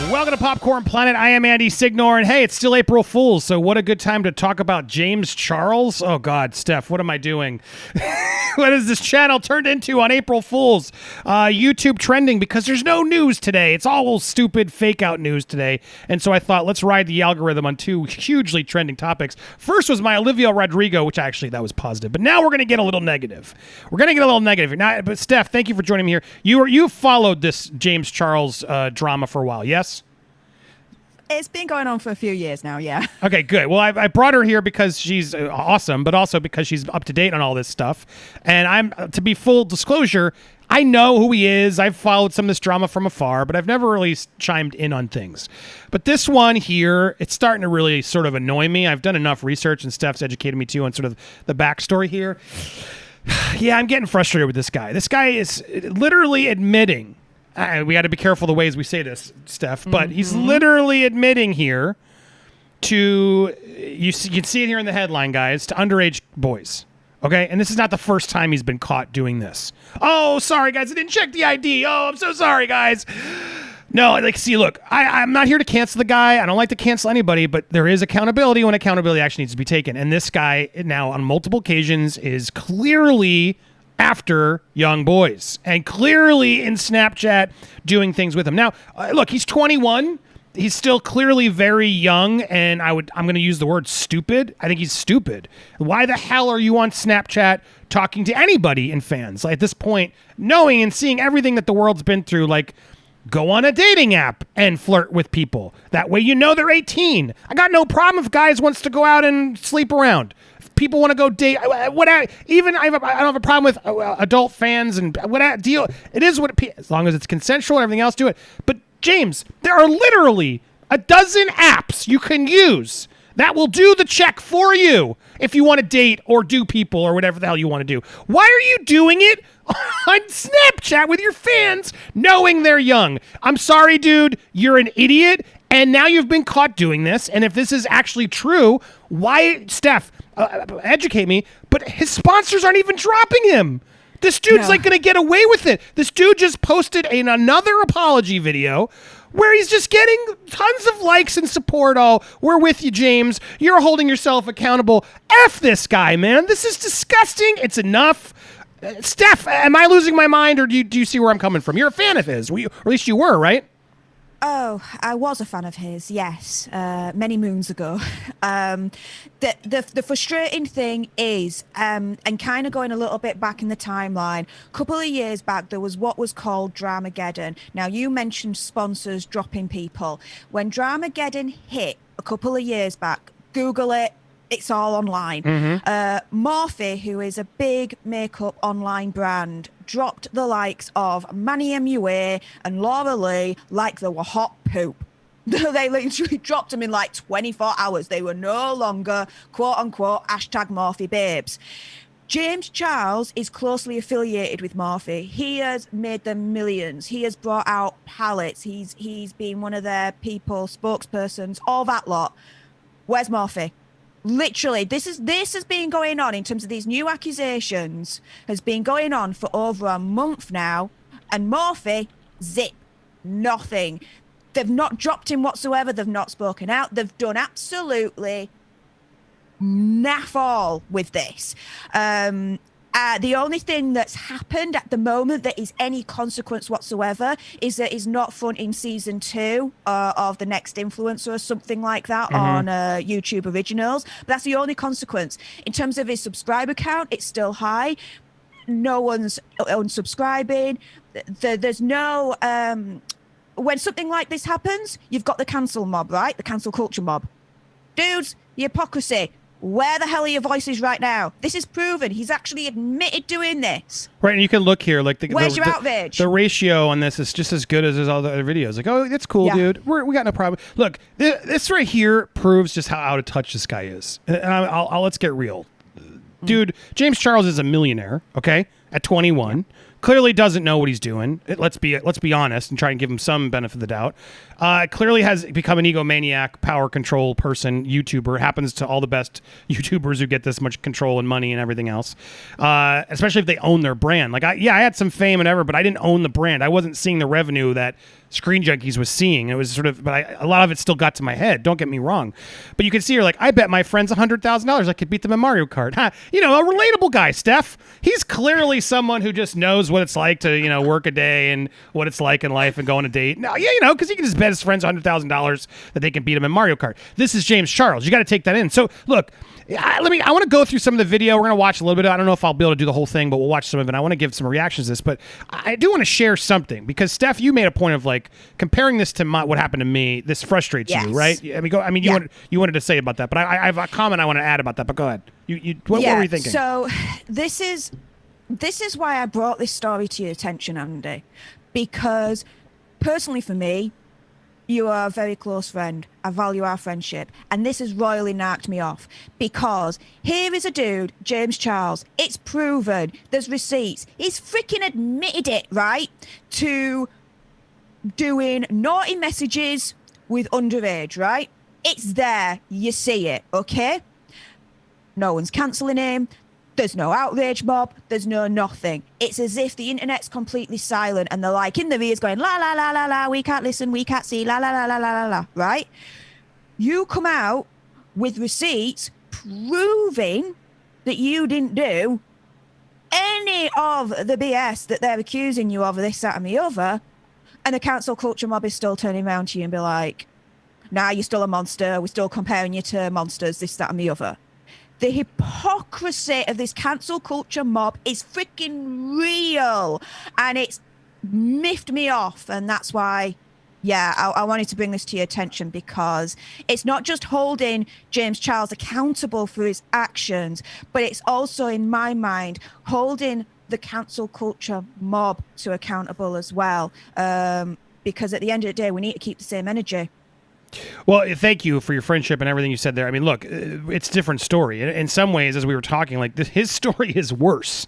Welcome to Popcorn Planet. I am Andy Signore, and hey, it's still April Fool's, so what a good time to talk about James Charles. Oh God, Steph, what am I doing? What is this channel turned into on April Fool's? YouTube trending because there's no news today. It's all stupid fake out news today, and so I thought let's ride the algorithm on two hugely trending topics. First was my Olivia Rodrigo, which actually that was positive, but now we're going to get a little negative. Now, but Steph, thank you for joining me here. You followed this James Charles drama for a while, yes? It's been going on for a few years now, yeah. Okay, good. Well, I brought her here because she's awesome, but also because she's up to date on all this stuff. And to be full disclosure, I know who he is. I've followed some of this drama from afar, but I've never really chimed in on things. But this one here, it's starting to really sort of annoy me. I've done enough research, and Steph's educated me too on sort of the backstory here. Yeah, I'm getting frustrated with this guy. This guy is literally admitting. We got to be careful the ways we say this, Steph, but he's literally admitting here to, you can see it here in the headline, guys, to underage boys. Okay? And this is not the first time he's been caught doing this. Oh, sorry, guys, I didn't check the ID. Oh, I'm so sorry, guys. No, see, look, I'm not here to cancel the guy. I don't like to cancel anybody, but there is accountability when accountability actually needs to be taken. And this guy now on multiple occasions is clearly after young boys and clearly in Snapchat doing things with them. Now, look, he's 21. He's still clearly very young, and I'm going to use the word stupid. I think he's stupid. Why the hell are you on Snapchat talking to anybody and fans? Like, at this point, knowing and seeing everything that the world's been through, like, go on a dating app and flirt with people. That way you know they're 18. I got no problem if guys wants to go out and sleep around. People want to go date. I don't have a problem with adult fans and what deal. It is what as long as it's consensual and everything else, do it. But James, there are literally a dozen apps you can use that will do the check for you if you want to date or do people or whatever the hell you want to do. Why are you doing it on Snapchat with your fans knowing they're young? I'm sorry, dude. You're an idiot. And now you've been caught doing this. And if this is actually true, why, Steph, educate me, but his sponsors aren't even dropping him. This dude's like going to get away with it. This dude just posted another apology video where he's just getting tons of likes and support. Oh, we're with you, James. You're holding yourself accountable. F this guy, man. This is disgusting. It's enough. Steph, am I losing my mind, or do you see where I'm coming from? You're a fan of his, or at least you were, right? Oh, I was a fan of his, yes, many moons ago. The frustrating thing is, and kind of going a little bit back in the timeline, a couple of years back, there was what was called Dramageddon. Now, you mentioned sponsors dropping people. When Dramageddon hit a couple of years back, Google it. It's all online. Morphe, who is a big makeup online brand, dropped the likes of Manny MUA and Laura Lee like they were hot poop. They literally dropped them in like 24 hours. They were no longer, quote unquote, hashtag Morphe babes. James Charles is closely affiliated with Morphe. He has made them millions. He has brought out palettes. He's been one of their people, spokespersons, all that lot. Where's Morphe? Literally, this has been going on in terms of these new accusations, has been going on for over a month now, and Morphe, zip, nothing. They've not dropped him whatsoever. They've not spoken out. They've done absolutely naff all with this. The only thing that's happened at the moment that is any consequence whatsoever is that he's not fronting season 2 of The Next Influencer or something like that on YouTube Originals. But that's the only consequence. In terms of his subscriber count, it's still high. No one's unsubscribing. There's no... when something like this happens, you've got the cancel mob, right? The cancel culture mob. Dudes, the hypocrisy. Where the hell are your voices right now? This is proven. He's actually admitted doing this. Right, and you can look here. Like where's your outrage? The ratio on this is just as good as all the other videos. Like, oh, it's cool, dude. We got no problem. Look, this right here proves just how out of touch this guy is. And I'll let's get real. Dude, James Charles is a millionaire, okay, at 21. Clearly doesn't know what he's doing. Let's be honest and try and give him some benefit of the doubt. Clearly has become an egomaniac, power control person, YouTuber. Happens to all the best YouTubers who get this much control and money and everything else. Especially if they own their brand. Like I had some fame and ever, but I didn't own the brand. I wasn't seeing the revenue that ScreenJunkies was seeing. It was sort of, but a lot of it still got to my head. Don't get me wrong, but you can see her like, I bet my friends $100,000 I could beat them in Mario Kart. Ha, a relatable guy, Steph. He's clearly someone who just knows what it's like to work a day and what it's like in life and go on a date. Now, because he can just bet his friends $100,000 that they can beat him in Mario Kart. This is James Charles. You got to take that in. So look. I want to go through some of the video. We're going to watch a little bit. I don't know if I'll be able to do the whole thing, but we'll watch some of it. I want to give some reactions to this, but I do want to share something because Steph, you made a point of like comparing this to what happened to me. This frustrates you, right? You wanted to say about that, but I have a comment I want to add about that. But go ahead. What were you thinking? So this is why I brought this story to your attention, Andy, because personally for me, you are a very close friend. I value our friendship. And this has royally knocked me off because here is a dude, James Charles. It's proven. There's receipts. He's freaking admitted it, right? To doing naughty messages with underage, right? It's there. You see it, okay? No one's cancelling him. There's no outrage mob. There's no nothing. It's as if the internet's completely silent and they're like in their ears going, la, la, la, la, la, we can't listen, we can't see, la, la, la, la, la, la, la, right? You come out with receipts proving that you didn't do any of the BS that they're accusing you of, this, that, and the other, and the cancel culture mob is still turning around to you and be like, nah, you're still a monster. We're still comparing you to monsters, this, that, and the other. The hypocrisy of this cancel culture mob is freaking real, and it's miffed me off. And that's why, I wanted to bring this to your attention because it's not just holding James Charles accountable for his actions, but it's also, in my mind, holding the cancel culture mob to accountable as well. Because at the end of the day, we need to keep the same energy. Well, thank you for your friendship and everything you said there. I mean, look, it's a different story. In some ways, as we were talking, like his story is worse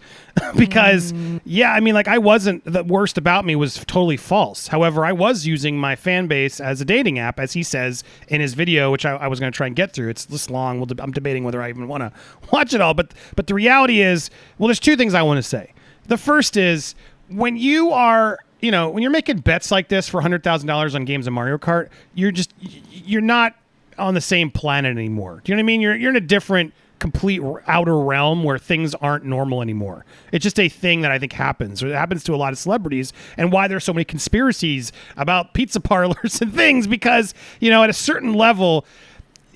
because, I wasn't, the worst about me was totally false. However, I was using my fan base as a dating app, as he says in his video, which I was going to try and get through. It's this long. I'm debating whether I even want to watch it all. But the reality is, well, there's two things I want to say. The first is when you are... when you're making bets like this for $100,000 on games of Mario Kart, you're not on the same planet anymore. Do you know what I mean? You're in a different, complete outer realm where things aren't normal anymore. It's just a thing that I think happens. It happens to a lot of celebrities, and why there's so many conspiracies about pizza parlors and things because, at a certain level,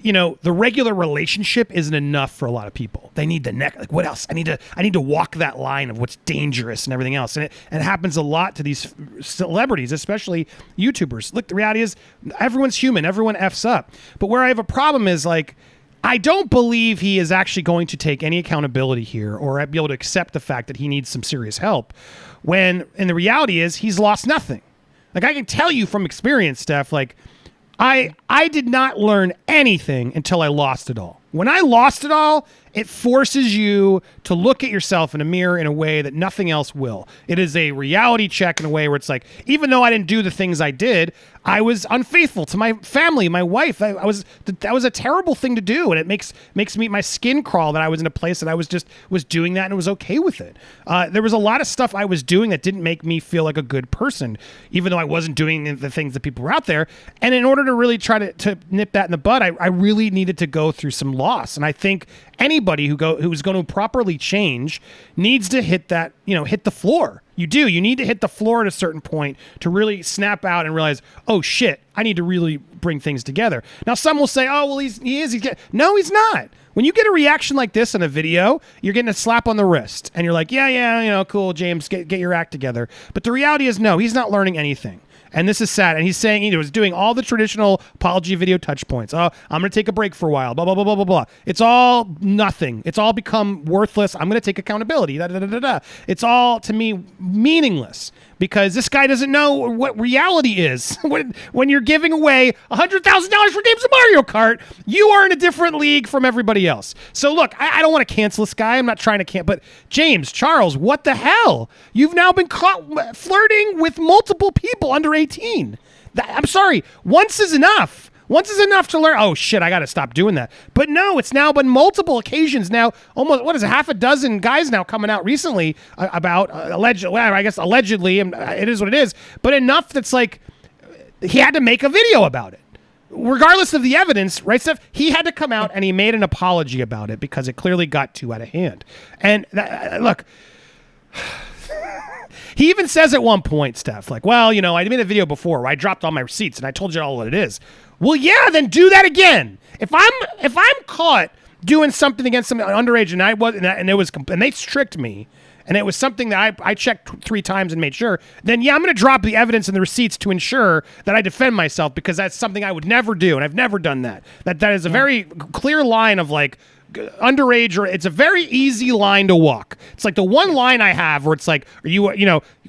the regular relationship isn't enough for a lot of people. They need the neck. Like, what else? I need to walk that line of what's dangerous and everything else. And it happens a lot to these celebrities, especially YouTubers. Look, the reality is everyone's human. Everyone F's up. But where I have a problem is I don't believe he is actually going to take any accountability here or be able to accept the fact that he needs some serious help and the reality is he's lost nothing. Like I can tell you from experience, Steph, I did not learn anything until I lost it all. When I lost it all, it forces you to look at yourself in a mirror in a way that nothing else will. It is a reality check in a way where it's like, even though I didn't do the things I did, I was unfaithful to my family, my wife. That was a terrible thing to do, and it makes me my skin crawl that I was in a place that I was doing that and was okay with it. There was a lot of stuff I was doing that didn't make me feel like a good person, even though I wasn't doing the things that people were out there. And in order to really try to nip that in the bud, I really needed to go through some loss. And I think anybody who's going to properly change needs to hit the floor. You need to hit the floor at a certain point to really snap out and realize, oh shit, I need to really bring things together. Now some will say, oh, well, he is. No, he's not. When you get a reaction like this in a video, you're getting a slap on the wrist and you're like, yeah, cool, James, get your act together. But the reality is, no, he's not learning anything. And this is sad. And he's saying he was doing all the traditional apology video touch points. Oh, I'm going to take a break for a while. Blah, blah, blah, blah, blah, blah. It's all nothing. It's all become worthless. I'm going to take accountability. Da, da, da, da, da. It's all, to me, meaningless because this guy doesn't know what reality is. When you're giving away $100,000 for games of Mario Kart, you are in a different league from everybody else. So look, I don't want to cancel this guy. I'm not trying to cancel. But James, Charles, what the hell? You've now been caught flirting with multiple people under 18. I'm sorry. Once is enough. Once is enough to learn. Oh shit, I got to stop doing that. But no, it's now been multiple occasions now. Almost, what is it? Half a dozen guys now coming out recently about allegedly, and it is what it is. But enough that's like, he had to make a video about it. Regardless of the evidence, right, Steph? He had to come out and he made an apology about it because it clearly got too out of hand. And look, he even says at one point, Steph, like, well, you know, I made a video before where I dropped all my receipts and I told you all what it is. Well, yeah, then do that again. If I'm caught doing something against some underage and they tricked me, and it was something that I checked 3 times and made sure, then yeah, I'm going to drop the evidence and the receipts to ensure that I defend myself, because that's something I would never do, and I've never done that. That is a very clear line of like underage, or it's a very easy line to walk. It's like the one line I have where it's like,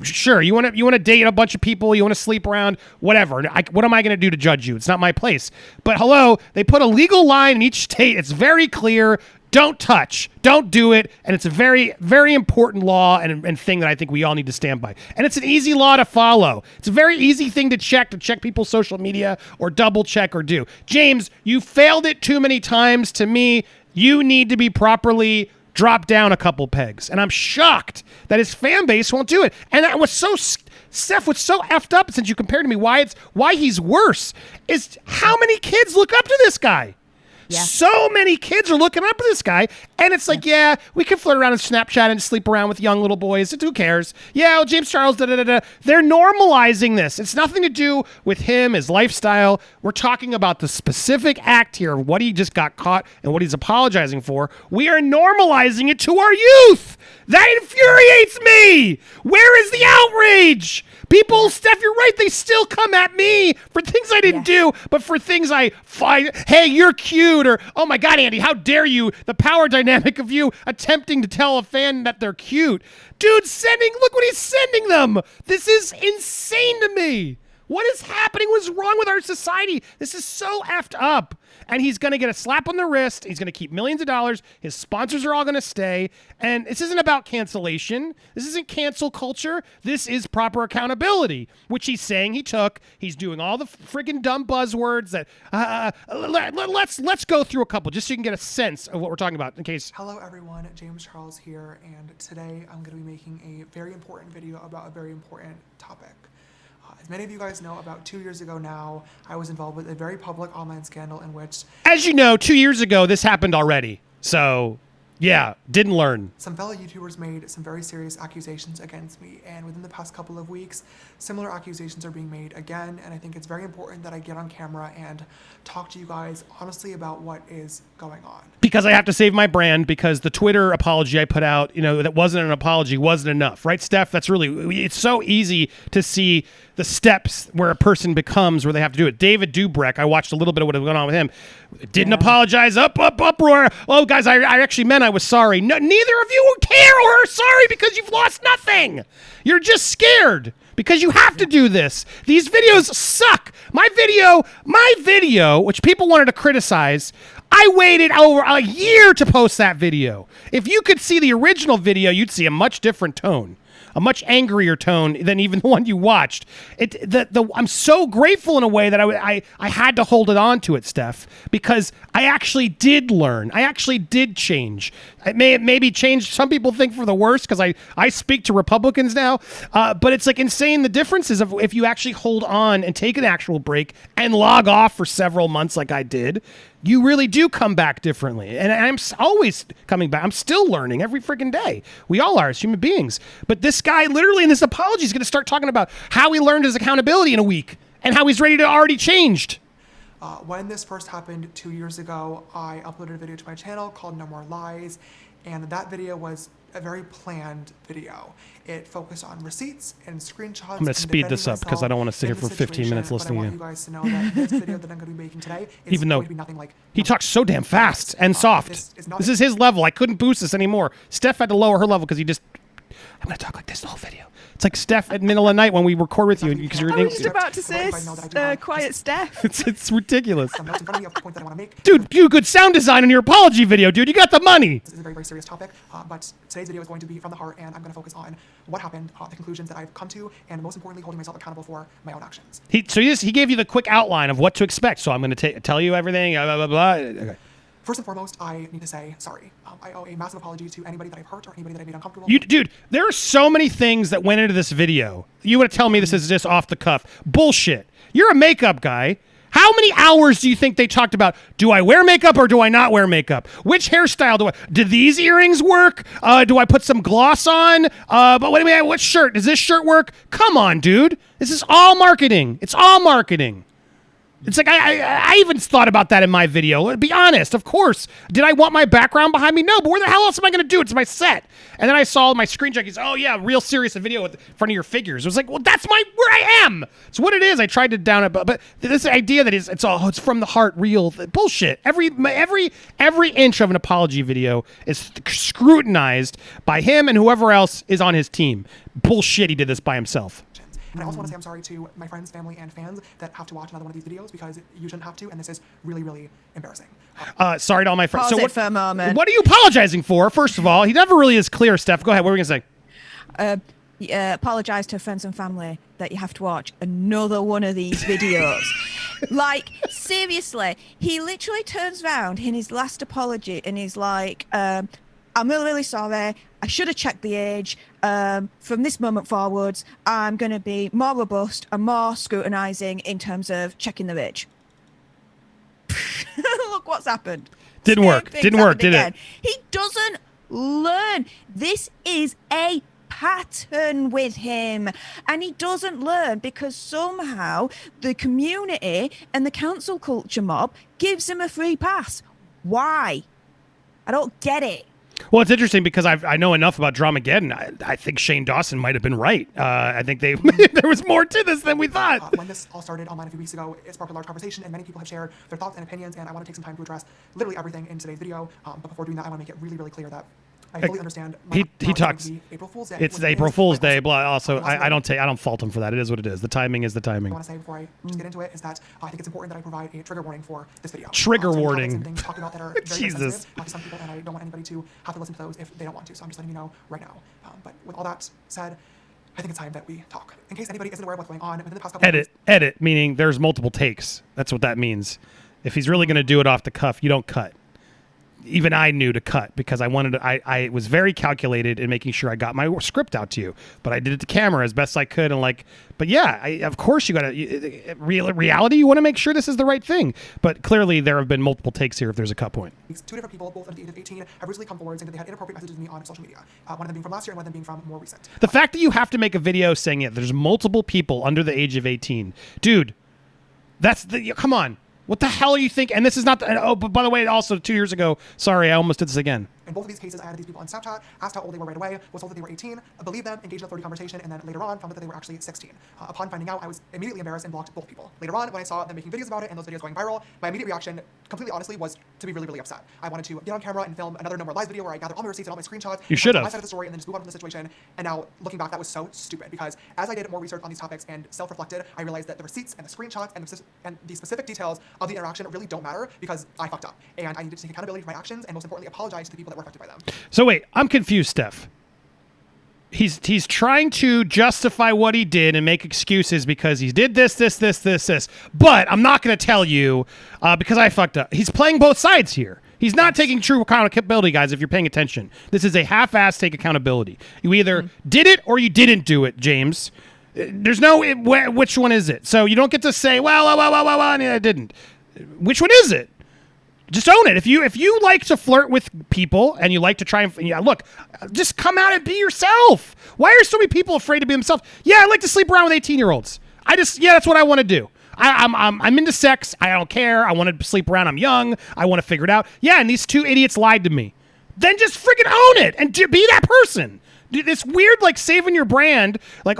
sure, you want to date a bunch of people, you want to sleep around, whatever. What am I going to do to judge you? It's not my place. But hello, they put a legal line in each state. It's very clear. Don't touch. Don't do it. And it's a very, very important law and thing that I think we all need to stand by. And it's an easy law to follow. It's a very easy thing to check people's social media or double check or do. James, you failed it too many times. To me, you need to be properly dropped down a couple pegs. And I'm shocked that his fan base won't do it. And that was so... Steph, what's so effed up, since you compared to me, why he's worse, is how many kids look up to this guy. Yeah. So many kids are looking up to this guy, and it's like, yeah, we can flirt around and Snapchat and sleep around with young little boys. Who cares? Yeah, well, James Charles, da-da-da-da. They're normalizing this. It's nothing to do with him, his lifestyle. We're talking about the specific act here, what he just got caught and what he's apologizing for. We are normalizing it to our youth. That infuriates me. Where is the outrage? People, Steph, you're right. They still come at me for things I didn't do, but for things I find, hey, you're cute, or, oh my God, Andy, how dare you? The power dynamic of you attempting to tell a fan that they're cute. Dude, look what he's sending them. This is insane to me. What is happening? What's wrong with our society? This is so effed up. And he's going to get a slap on the wrist. He's going to keep millions of dollars. His sponsors are all going to stay. And this isn't about cancellation. This isn't cancel culture. This is proper accountability, which he's saying he took. He's doing all the friggin' dumb buzzwords that... let's go through a couple just so you can get a sense of what we're talking about in case... Hello, everyone. James Charles here. And today I'm going to be making a very important video about a very important topic. As many of you guys know, about 2 years ago now, I was involved with a very public online scandal in which... As you know, 2 years ago, this happened already. So, yeah, didn't learn. Some fellow YouTubers made some very serious accusations against me, and within the past couple of weeks, similar accusations are being made again, and I think it's very important that I get on camera and talk to you guys honestly about what is going on. Because I have to save my brand, because the Twitter apology I put out, that wasn't an apology, wasn't enough, right, Steph? That's really, it's so easy to see the steps where a person becomes where they have to do it. David Dobrik, I watched a little bit of what was going on with him. Didn't apologize, uproar. Oh, guys, I actually meant I was sorry. No, neither of you care or are sorry because you've lost nothing. You're just scared because you have to do this. These videos suck. My video, which people wanted to criticize, I waited over a year to post that video. If you could see the original video, you'd see a much different tone. A much angrier tone than even the one you watched. I'm so grateful in a way that I had to hold it on to it, Steph, because I actually did learn. I actually did change. It maybe changed. Some people think for the worse because I speak to Republicans now, but it's like insane the differences of if you actually hold on and take an actual break and log off for several months like I did. You really do come back differently. And I'm always coming back. I'm still learning every freaking day. We all are as human beings. But this guy literally in this apology is going to start talking about how he learned his accountability in a week and how he's ready to already changed. When this first happened 2 years ago, I uploaded a video to my channel called No More Lies. And that video was a very planned video. It focused on receipts and screenshots. I'm going to speed this up because I don't want to sit here for 15 minutes listening to you. I want you guys to know that this video that I'm going to be making today is even though going to be nothing like... He talks so damn fast and soft. This is his level. I couldn't boost this anymore. Steph had to lower her level because I'm going to talk like this the whole video. It's like Steph at middle of the night when we record with you because you're. I was just about to say, quiet Steph. It's ridiculous. Dude, do good sound design on your apology video, dude. You got the money. This is a very, very serious topic, but today's video is going to be from the heart, and I'm going to focus on what happened, the conclusions that I've come to, and most importantly, holding myself accountable for my own actions. He gave you the quick outline of what to expect, so I'm going to tell you everything. Blah blah blah. Okay. First and foremost, I need to say sorry. I owe a massive apology to anybody that I've hurt or anybody that I made uncomfortable. Dude, there are so many things that went into this video. You want to tell me this is just off the cuff? Bullshit. You're a makeup guy. How many hours do you think they talked about? Do I wear makeup or do I not wear makeup? Which hairstyle do I? Do these earrings work? Do I put some gloss on? But wait a minute, what shirt? Does this shirt work? Come on, dude. This is all marketing. It's all marketing. It's like I even thought about that in my video. Be honest, of course. Did I want my background behind me? No, but where the hell else am I going to do it? It's my set. And then I saw my ScreenJunkies. Oh yeah, real serious video in front of your figures. It was like, well, that's where I am. It's what it is. I tried to down it, but this idea that it's from the heart, real bullshit. Every inch of an apology video is scrutinized by him and whoever else is on his team. Bullshit. He did this by himself. And I also want to say I'm sorry to my friends, family, and fans that have to watch another one of these videos because you shouldn't have to, and this is really, really embarrassing. Sorry to all my friends. Pause it for a moment. What are you apologizing for? First of all, he never really is clear, Steph. Go ahead. What were we going to say? Apologize to friends and family that you have to watch another one of these videos. Like, seriously, he literally turns around in his last apology and he's like, I'm really, really sorry. I should have checked the age. From this moment forwards, I'm going to be more robust and more scrutinizing in terms of checking the age. Look what's happened. Didn't work, did it? He doesn't learn. This is a pattern with him, and he doesn't learn because somehow the community and the cancel culture mob gives him a free pass. Why? I don't get it. Well, it's interesting because I know enough about Dramageddon. I think Shane Dawson might have been right. I think there was more to this than we thought. When this all started online a few weeks ago, it sparked a large conversation, and many people have shared their thoughts and opinions, and I want to take some time to address literally everything in today's video. But before doing that, I want to make it really, really clear that I fully understand. He talks. April Fool's Day. It's April Fool's Day. Blah. Also, I don't fault him for that. It is what it is. The timing is the timing. I want to say before I just get into it is that I think it's important that I provide a trigger warning for this video. Trigger warning. Some things talked about that are very Jesus. sensitive to some people, and I don't want anybody to have to listen to those if they don't want to. So I'm just letting you know right now. But with all that said, I think it's time that we talk. In case anybody isn't aware of what's going on within the past couple of weeks. Edit, meaning there's multiple takes. That's what that means. If he's really going to do it off the cuff, you don't cut. Even I knew to cut because I wanted to, I was very calculated in making sure I got my script out to you, but I did it to camera as best I could. And but yeah, of course you got to, reality, you want to make sure this is the right thing. But clearly there have been multiple takes here if there's a cut point. Two different people, both under the age of 18, have recently come forward saying that they had inappropriate messages with me on social media. One of them being from last year and one of them being from more recent. The fact that you have to make a video saying it, there's multiple people under the age of 18. Dude, come on. What the hell are you thinking? And this is not. But by the way, also 2 years ago. Sorry, I almost did this again. In both of these cases, I added these people on Snapchat, asked how old they were right away, was told that they were 18, believed them, engaged in a flirty conversation, and then later on found that they were actually 16. Upon finding out, I was immediately embarrassed and blocked both people. Later on, when I saw them making videos about it and those videos going viral, my immediate reaction, completely honestly, was to be really, really upset. I wanted to get on camera and film another No More Lies video where I gather all my receipts and all my screenshots. You should have. My side of the story and then just move on from the situation. And now, looking back, that was so stupid because as I did more research on these topics and self-reflected, I realized that the receipts and the screenshots and the specific details of the interaction really don't matter because I fucked up. And I needed to take accountability for my actions and most importantly, apologize to the people that were affected by them. So wait, I'm confused, Steph. He's trying to justify what he did and make excuses because he did this. But I'm not going to tell you because I fucked up. He's playing both sides here. He's not taking true accountability, guys, if you're paying attention. This is a half-ass take accountability. You either did it or you didn't do it, James. There's no which one is it. So you don't get to say, well, I didn't. Which one is it? Just own it. If you like to flirt with people and you like to try and look, just come out and be yourself. Why are so many people afraid to be themselves? Yeah, I like to sleep around with 18-year-olds. That's what I want to do. I'm into sex. I don't care. I want to sleep around. I'm young. I want to figure it out. Yeah, and these two idiots lied to me. Then just freaking own it and be that person. It's weird, saving your brand, they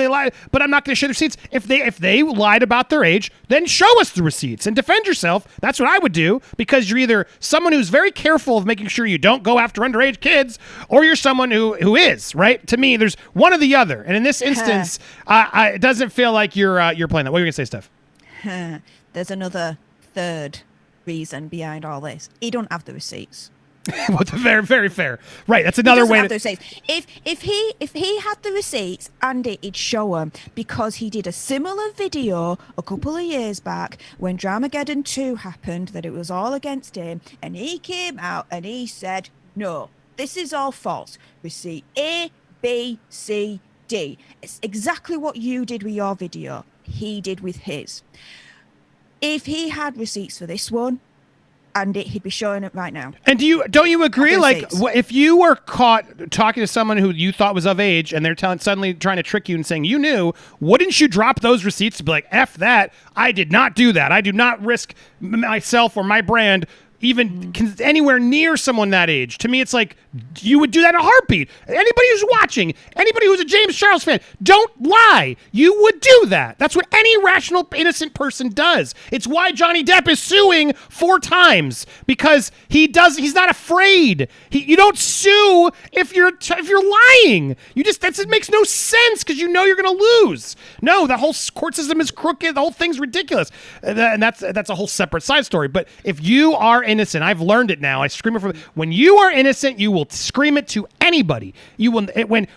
lied, but I'm not going to show the receipts. If they lied about their age, then show us the receipts and defend yourself. That's what I would do because you're either someone who's very careful of making sure you don't go after underage kids, or you're someone who is right. To me, there's one or the other, and in this instance, it doesn't feel like you're playing that. What are you going to say, Steph? There's another third reason behind all this. He don't have the receipts. Well, very, very fair. Right, that's another way. If he had the receipts, Andy, he'd show them because he did a similar video a couple of years back when Dramageddon 2 happened that it was all against him, and he came out and he said, "No, this is all false. Receipt A, B, C, D." It's exactly what you did with your video. he did with his. If he had receipts for this one, and he'd be showing it right now. And don't you agree? Like, if you were caught talking to someone who you thought was of age, and they're suddenly trying to trick you and saying you knew, wouldn't you drop those receipts to be like, "F that! I did not do that. I do not risk myself or my brand." Even anywhere near someone that age. To me, it's like you would do that in a heartbeat. Anybody who's watching, anybody who's a James Charles fan, don't lie. You would do that. That's what any rational, innocent person does. It's why Johnny Depp is suing 4 times, because he's not afraid. You don't sue if you're lying. It makes no sense, because you know you're going to lose. No, the whole court system is crooked. The whole thing's ridiculous, and that's a whole separate side story. But if you are innocent, I've learned it now. I scream it from when you are innocent, you will scream it to anybody. You will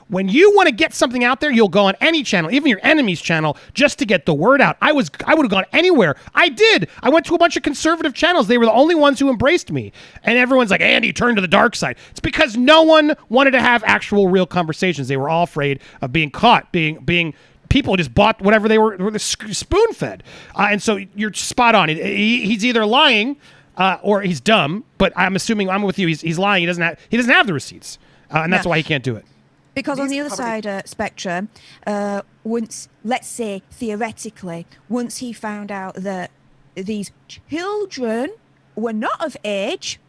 when you want to get something out there, you'll go on any channel, even your enemy's channel, just to get the word out. I would have gone anywhere. I did. I went to a bunch of conservative channels. They were the only ones who embraced me. And everyone's like, "Andy, turn to the dark side." It's because no one wanted to have actual real conversations. They were all afraid of being caught, being people just bought whatever they were spoon-fed. And so you're spot on. He's either lying or he's dumb, but I'm assuming I'm with you. He's lying. He doesn't have the receipts, and that's why he can't do it. Because on the other side spectrum, once, let's say theoretically, once he found out that these children were not of age,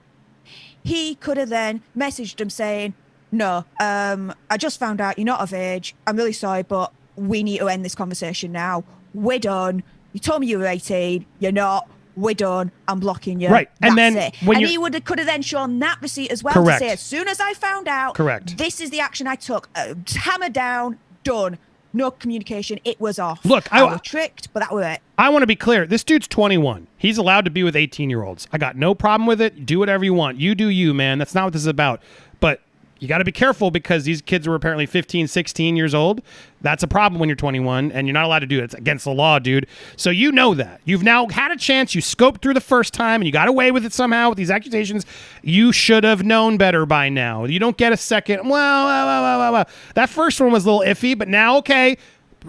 he could have then messaged them saying, "No, I just found out you're not of age. I'm really sorry, but we need to end this conversation now. We're done. You told me you were 18. You're not. We're done. I'm blocking you." Right. And That's then it. when he could have then shown that receipt as well. Correct. To say, as soon as I found out, correct, this is the action I took. Hammer down, done. No communication. It was off. Look, I was tricked, but that was it. I want to be clear. This dude's 21. He's allowed to be with 18-year-olds. I got no problem with it. Do whatever you want. You do you, man. That's not what this is about. But you got to be careful, because these kids were apparently 15, 16 years old. That's a problem when you're 21, and you're not allowed to do it. It's against the law, dude. So you know that. You've now had a chance. You scoped through the first time, and you got away with it somehow with these accusations. You should have known better by now. You don't get a second. Well. That first one was a little iffy, but now, okay,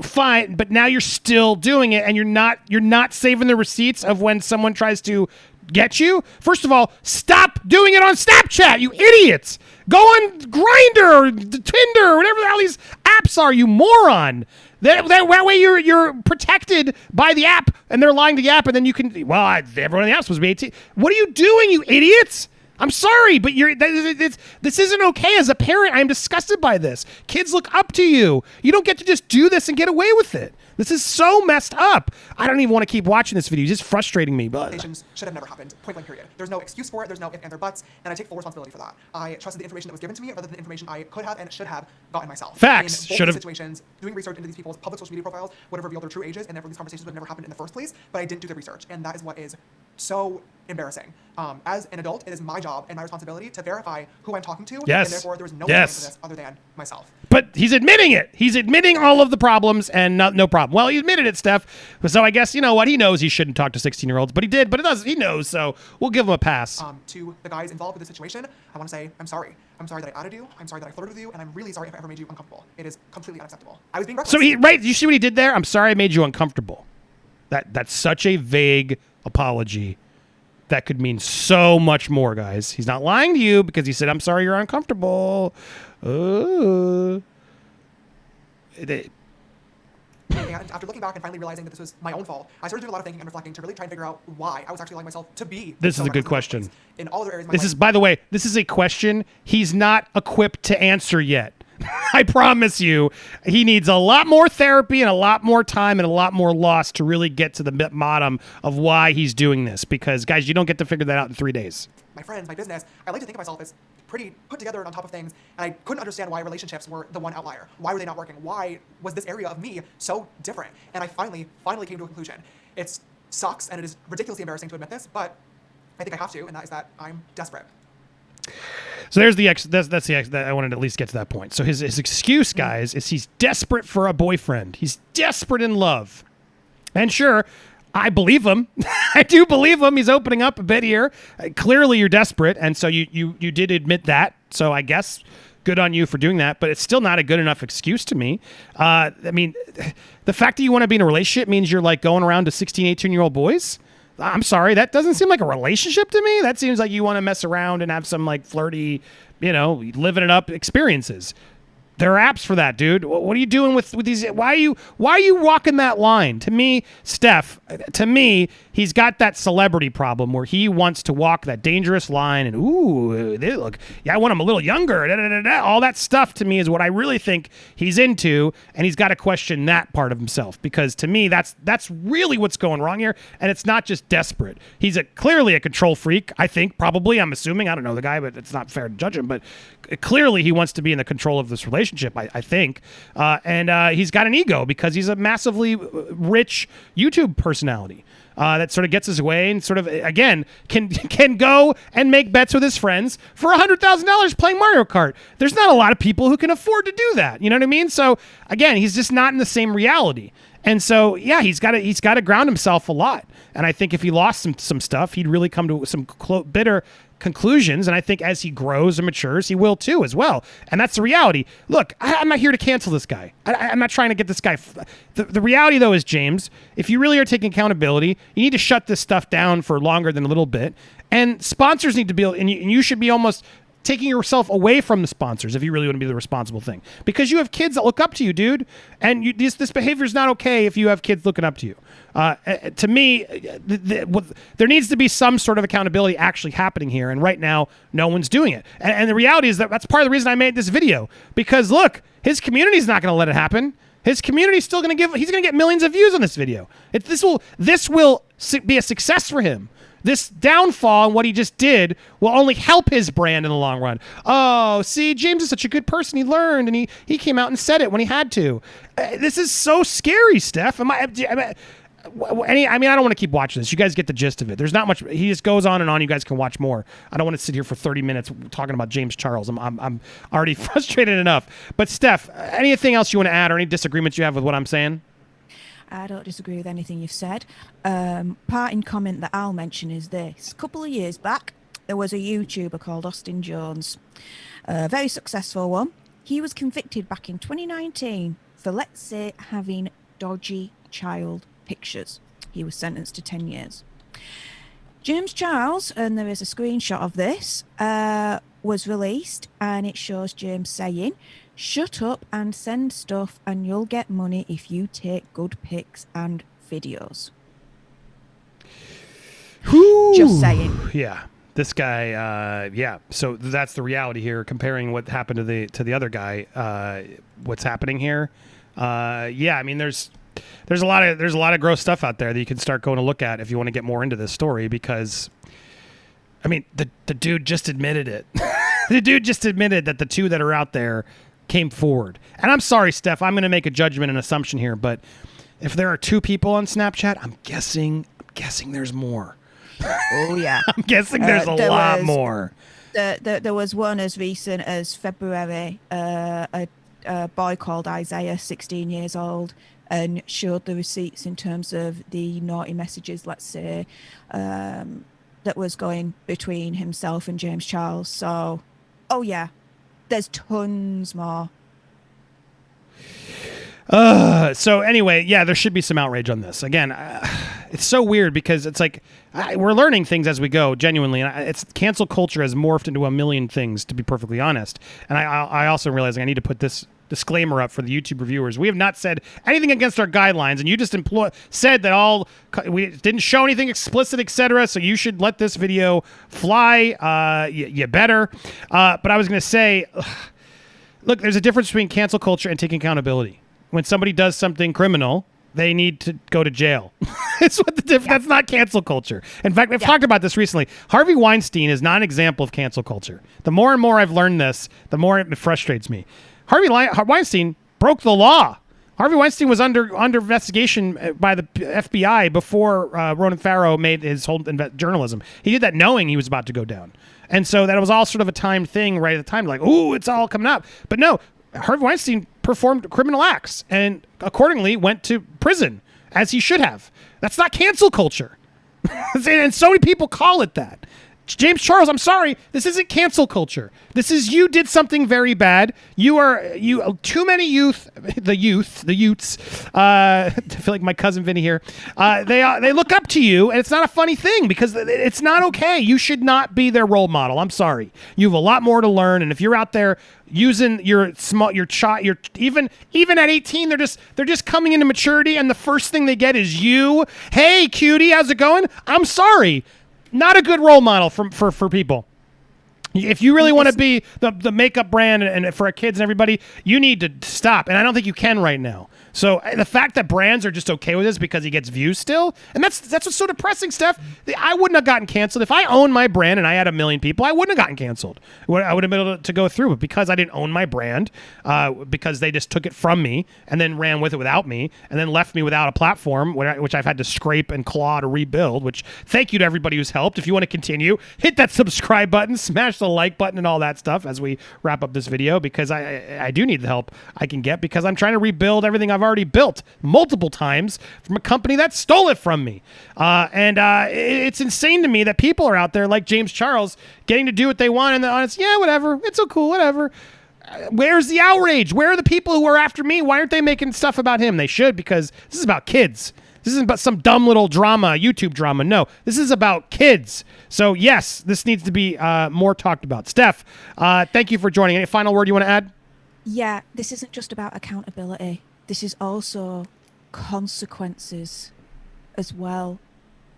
fine. But now you're still doing it, and you're not saving the receipts of when someone tries to get you. First of all, stop doing it on Snapchat, you idiots. Go on Grindr or Tinder or whatever the hell these apps are, you moron. That way you're protected by the app, and they're lying to the app, and then you can, everyone in the app is supposed to be 18. What are you doing, you idiots? I'm sorry, but this isn't okay. As a parent, I'm disgusted by this. Kids look up to you. You don't get to just do this and get away with it. This is so messed up. I don't even want to keep watching this video. It's just frustrating me. But should have never happened. Point blank period. There's no excuse for it. There's no if, ands, or buts, and I take full responsibility for that. I trusted the information that was given to me rather than the information I could have and should have gotten myself. Facts. In both situations, doing research into these people's public social media profiles would have revealed their true ages, and therefore these conversations would have never happened in the first place. But I didn't do the research, and that is what is so embarrassing. As an adult, it is my job and my responsibility to verify who I'm talking to, yes. and therefore there was no one to this other than myself. But he's admitting it. He's admitting all of the problems, and no problem. Well, he admitted it, Steph. So I guess, you know what? He knows he shouldn't talk to 16-year-olds, but he did. But he knows, so we'll give him a pass. To the guys involved with the situation, I want to say I'm sorry. I'm sorry that I outed you. I'm sorry that I flirted with you, and I'm really sorry if I ever made you uncomfortable. It is completely unacceptable. I was being reckless. So you see what he did there? I'm sorry I made you uncomfortable. That's such a vague apology. That could mean so much more, guys. He's not lying to you because he said, "I'm sorry you're uncomfortable." And after looking back and finally realizing that this was my own fault, I started doing a lot of thinking and reflecting to really try and figure out why I was actually allowing myself to be. This is a good question. In all other areas of my life. life. By the way, this is a question he's not equipped to answer yet. I promise you, he needs a lot more therapy and a lot more time and a lot more loss to really get to the bottom of why he's doing this. Because, guys, you don't get to figure that out in 3 days. My friends, my business, I like to think of myself as pretty put together and on top of things, and I couldn't understand why relationships were the one outlier. Why were they not working? Why was this area of me so different? And I finally came to a conclusion. It sucks, and it is ridiculously embarrassing to admit this, but I think I have to, and that is that I'm desperate. So there's that's the that I wanted to at least get to that point. So his excuse, guys, is he's desperate for a boyfriend. He's desperate in love. And sure, I believe him. I do believe him. He's opening up a bit here. Clearly you're desperate, and so you did admit that. So I guess good on you for doing that, but it's still not a good enough excuse to me. I mean, the fact that you want to be in a relationship means you're like going around to 16, 18-year-old boys. I'm sorry, that doesn't seem like a relationship to me. That seems like you want to mess around and have some like flirty, living it up experiences. There are apps for that, dude. What are you doing with these? Why are you walking that line? To me, Steph, he's got that celebrity problem where he wants to walk that dangerous line and I want him a little younger. All that stuff to me is what I really think he's into, and he's got to question that part of himself, because to me that's really what's going wrong here, and it's not just desperate. He's clearly a control freak, I think, probably. I'm assuming. I don't know the guy, but it's not fair to judge him, but clearly he wants to be in the control of this relationship, I think. And he's got an ego because he's a massively rich YouTube personality that sort of gets his way and sort of, again, can go and make bets with his friends for $100,000 playing Mario Kart. There's not a lot of people who can afford to do that. You know what I mean? So, again, he's just not in the same reality. And so, yeah, he's got to ground himself a lot. And I think if he lost some stuff, he'd really come to some bitter conclusions. And I think as he grows and matures, he will too as well. And that's the reality. Look, I'm not here to cancel this guy. I'm not trying to get this guy. The reality, though, is, James, if you really are taking accountability, you need to shut this stuff down for longer than a little bit. And sponsors need to be, and you should be almost taking yourself away from the sponsors if you really want to be the responsible thing, because you have kids that look up to you, dude, and this behavior is not okay if you have kids looking up to you. To me, there needs to be some sort of accountability actually happening here, and right now no one's doing it. And the reality is that's part of the reason I made this video, because look, his community's not going to let it happen. His community's still going to he's going to get millions of views on this video. This will be a success for him. This downfall and what he just did will only help his brand in the long run. Oh, see, James is such a good person. He learned, and he came out and said it when he had to. This is so scary, Steph. I don't want to keep watching this. You guys get the gist of it. There's not much. He just goes on and on. You guys can watch more. I don't want to sit here for 30 minutes talking about James Charles. I'm already frustrated enough. But Steph, anything else you want to add, or any disagreements you have with what I'm saying? I don't disagree with anything you've said. Parting comment that I'll mention is this. A couple of years back, there was a YouTuber called Austin Jones, a very successful one. He was convicted back in 2019 for, let's say, having dodgy child pictures. He was sentenced to 10 years. James Charles, and there is a screenshot of this, was released, and it shows James saying, "Shut up and send stuff and you'll get money if you take good pics and videos." Ooh, just saying. Yeah. This guy, yeah. So that's the reality here. Comparing what happened to the other guy, what's happening here. Yeah, I mean, there's a lot of gross stuff out there that you can start going to look at if you want to get more into this story, because, I mean, the dude just admitted it. The dude just admitted that the two that are out there came forward. And I'm sorry, Steph, I'm going to make a judgment and assumption here, but if there are two people on Snapchat, I'm guessing there's more. Oh, yeah. I'm guessing there's a lot more. There was one as recent as February, a boy called Isaiah, 16 years old, and showed the receipts in terms of the naughty messages, let's say, that was going between himself and James Charles. So, oh yeah, there's tons more. So anyway, yeah, there should be some outrage on this. Again, it's so weird because it's like we're learning things as we go, genuinely. And it's cancel culture has morphed into a million things, to be perfectly honest. And I also realizing I need to put this disclaimer up for the YouTube reviewers. We have not said anything against our guidelines, and you just said that we didn't show anything explicit, etc. So you should let this video fly. You better. But I was going to say, look, there's a difference between cancel culture and taking accountability. When somebody does something criminal, they need to go to jail. It's what the difference. Yeah. That's not cancel culture. In fact, we've talked about this recently. Harvey Weinstein is not an example of cancel culture. The more and more I've learned this, the more it frustrates me. Harvey Weinstein broke the law. Harvey Weinstein was under investigation by the FBI before Ronan Farrow made his whole journalism. He did that knowing he was about to go down. And so that was all sort of a timed thing right at the time. Like, ooh, it's all coming up. But no, Harvey Weinstein performed criminal acts and accordingly went to prison, as he should have. That's not cancel culture. And so many people call it that. James Charles, I'm sorry. This isn't cancel culture. This is you did something very bad. Too many youths. I feel like my cousin Vinny here. They look up to you, and it's not a funny thing because it's not okay. You should not be their role model. I'm sorry. You have a lot more to learn, and if you're out there using even at 18, they're just coming into maturity, and the first thing they get is you. Hey, cutie, how's it going? I'm sorry. Not a good role model for people. If you really want to be the makeup brand and for our kids and everybody, you need to stop. And I don't think you can right now. So the fact that brands are just okay with this because he gets views still, and that's what's so depressing, Steph. I wouldn't have gotten canceled. If I owned my brand and I had 1 million people, I wouldn't have gotten canceled. I would have been able to go through. But because I didn't own my brand, because they just took it from me and then ran with it without me and then left me without a platform, which I've had to scrape and claw to rebuild, which thank you to everybody who's helped. If you want to continue, hit that subscribe button, smash the like button and all that stuff as we wrap up this video, because I do need the help I can get, because I'm trying to rebuild everything I've already built multiple times from a company that stole it from me. It's insane to me that people are out there like James Charles getting to do what they want, and it's whatever. It's so cool, whatever. Where's the outrage? Where are the people who are after me? Why aren't they making stuff about him? They should, because this is about kids. This isn't about some dumb little drama, YouTube drama. No, this is about kids. So yes, this needs to be more talked about. Steph, thank you for joining. Any final word you want to add? Yeah, this isn't just about accountability. This is also consequences as well.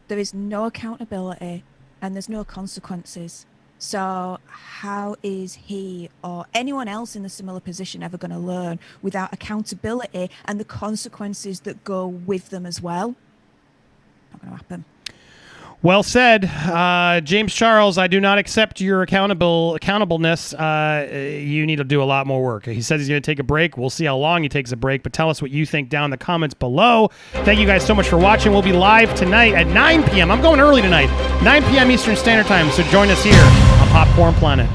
There is no accountability and there's no consequences. So how is he or anyone else in a similar position ever going to learn without accountability and the consequences that go with them as well? Not going to happen. Well said. James Charles, I do not accept your accountableness. You need to do a lot more work. He says he's going to take a break. We'll see how long he takes a break, but tell us what you think down in the comments below. Thank you guys so much for watching. We'll be live tonight at 9 p.m. I'm going early tonight, 9 p.m. Eastern Standard Time, so join us here on Popcorn Planet.